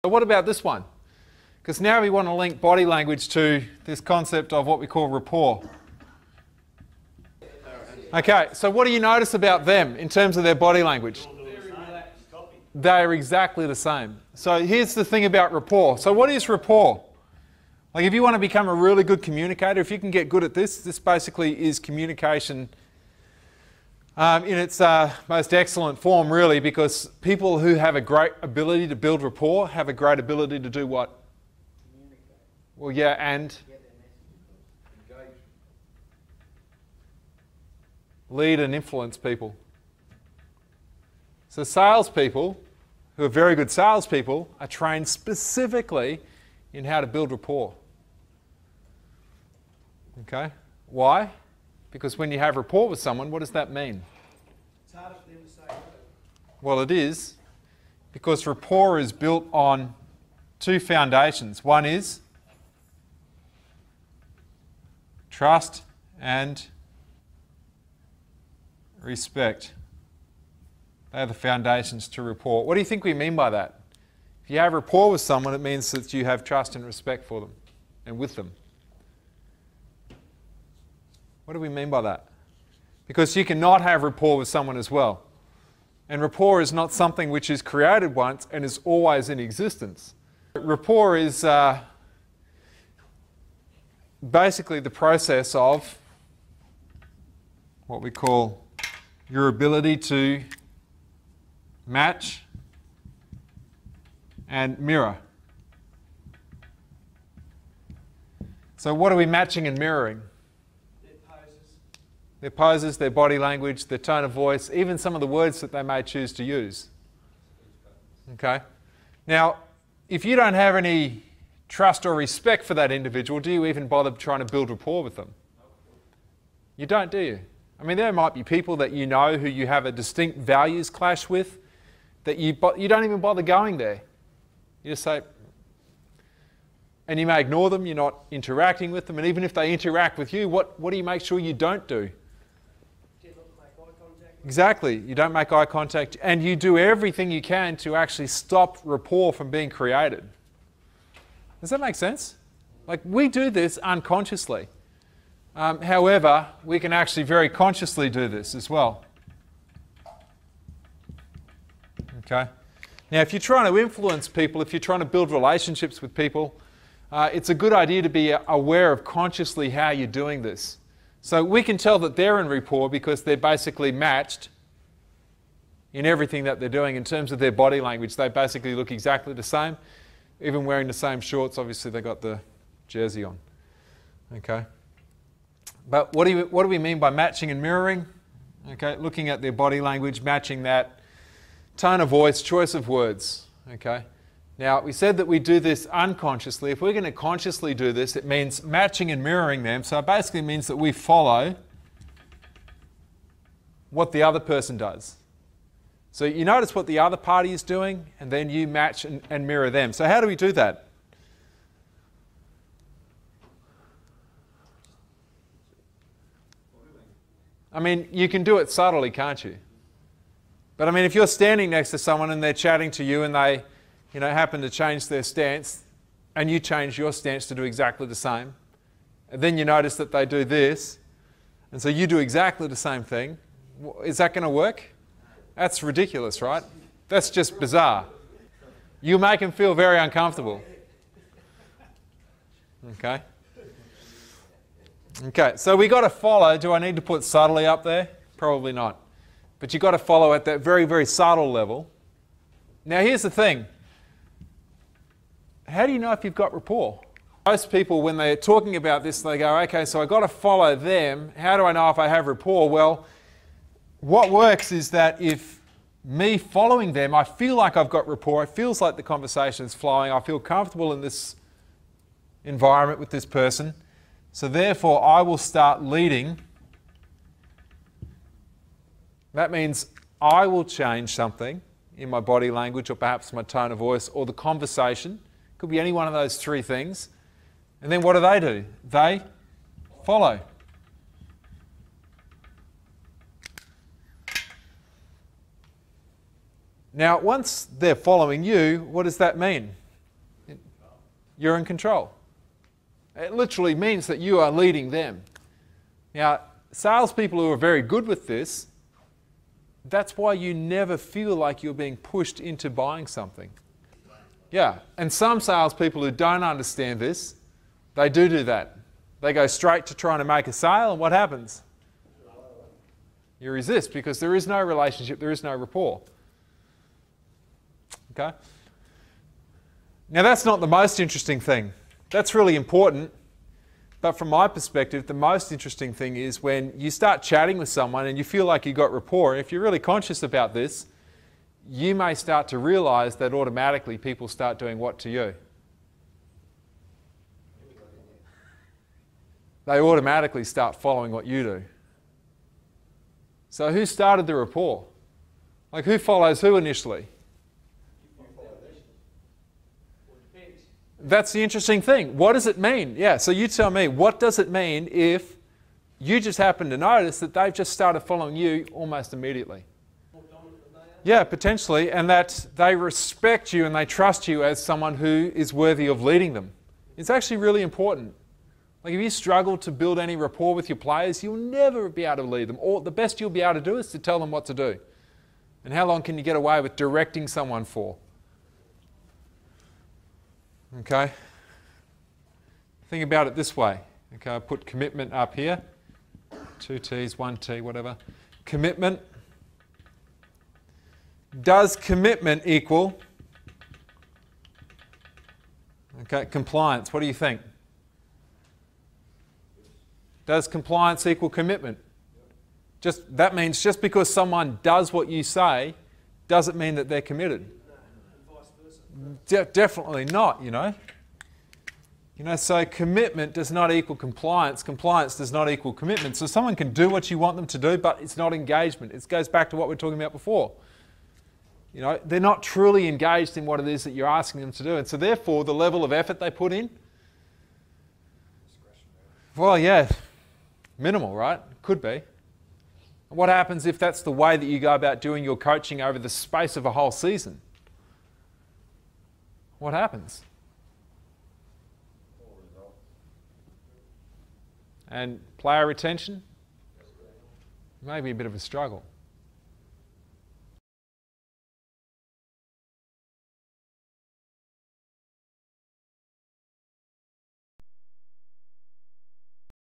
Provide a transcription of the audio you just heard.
So what about this one? Because now we want to link body language to this concept of what we call rapport. Okay, so what do you notice about them in terms of their body language? They're exactly the same. So here's the thing about rapport. So what is rapport? Like if you want to become a really good communicator, if you can get good at this, this basically is communication in its most excellent form, really, because people who have a great ability to build rapport have a great ability to do what? Communicate. Well, yeah, and lead and influence people. So salespeople, who are very good salespeople, are trained specifically in how to build rapport. Okay? Why? Because when you have rapport with someone, what does that mean? It's harder for them to say no. Well, it is, because rapport is built on two foundations. One is trust and respect. They are the foundations to rapport. What do you think we mean by that? If you have rapport with someone, it means that you have trust and respect for them and with them. What do we mean by that? Because you cannot have rapport with someone as well. And rapport is not something which is created once and is always in existence. Rapport is basically the process of what we call your ability to match and mirror. So what are we matching and mirroring? Their poses, their body language, their tone of voice, even some of the words that they may choose to use. Okay? Now, if you don't have any trust or respect for that individual, do you even bother trying to build rapport with them? You don't, do you? I mean, there might be people that you know who you have a distinct values clash with that you don't even bother going there. You just say, and you may ignore them, you're not interacting with them, and even if they interact with you, what do you make sure you don't do? Exactly, you don't make eye contact, and you do everything you can to actually stop rapport from being created. Does that make sense? Like, we do this unconsciously. However, we can actually very consciously do this as well. Okay? Now, if you're trying to influence people, if you're trying to build relationships with people, it's a good idea to be aware of consciously how you're doing this. So we can tell that they're in rapport because they're basically matched in everything that they're doing in terms of their body language. They basically look exactly the same, even wearing the same shorts. Obviously, they got the jersey on. Okay. But what do we mean by matching and mirroring? Okay, looking at their body language, matching that tone of voice, choice of words. Okay. Now, we said that we do this unconsciously. If we're going to consciously do this, it means matching and mirroring them. So it basically means that we follow what the other person does. So you notice what the other party is doing, and then you match and mirror them. So how do we do that? I mean, you can do it subtly, can't you? But I mean, if you're standing next to someone and they're chatting to you and they happen to change their stance, and you change your stance to do exactly the same, and then you notice that they do this, and so you do exactly the same thing, is that going to work? That's ridiculous, right? That's just bizarre. You make them feel very uncomfortable. Okay? Okay, so we got to follow. Do I need to put subtly up there? Probably not. But you've got to follow at that very, very subtle level. Now here's the thing. How do you know if you've got rapport? Most people, when they're talking about this, they go, okay, so I've got to follow them. How do I know if I have rapport? Well, what works is that if me following them, I feel like I've got rapport, it feels like the conversation is flowing, I feel comfortable in this environment with this person, so therefore I will start leading. That means I will change something in my body language, or perhaps my tone of voice, or the conversation. Could be any one of those three things. And then what do? They follow. Now, once they're following you, what does that mean? you're in control. It literally means that you are leading them. Now, salespeople who are very good with this, that's why you never feel like you're being pushed into buying something. Yeah, and some salespeople who don't understand this, they do that. They go straight to trying to make a sale, and what happens? You resist because there is no relationship, there is no rapport. Okay? Now that's not the most interesting thing. That's really important, but from my perspective, the most interesting thing is when you start chatting with someone and you feel like you've got rapport, and if you're really conscious about this, you may start to realize that automatically people start doing what to you? They automatically start following what you do. So who started the rapport? Like who follows who initially? That's the interesting thing. What does it mean? Yeah, so you tell me, what does it mean if you just happen to notice that they've just started following you almost immediately? Yeah, potentially, and that they respect you and they trust you as someone who is worthy of leading them. It's actually really important. Like if you struggle to build any rapport with your players, you'll never be able to lead them. Or the best you'll be able to do is to tell them what to do. And how long can you get away with directing someone for? Okay? Think about it this way. Okay, I put commitment up here. 2 T's, 1 T, whatever. Commitment. Does commitment equal compliance? What do you think? Does compliance equal commitment? That means just because someone does what you say doesn't mean that they're committed. Definitely not, you know. So commitment does not equal compliance. Compliance does not equal commitment. So someone can do what you want them to do, but it's not engagement. It goes back to what we were talking about before. They're not truly engaged in what it is that you're asking them to do. And so therefore, the level of effort they put in, well, yeah, minimal, right? Could be. What happens if that's the way that you go about doing your coaching over the space of a whole season? What happens? And player retention? Maybe a bit of a struggle.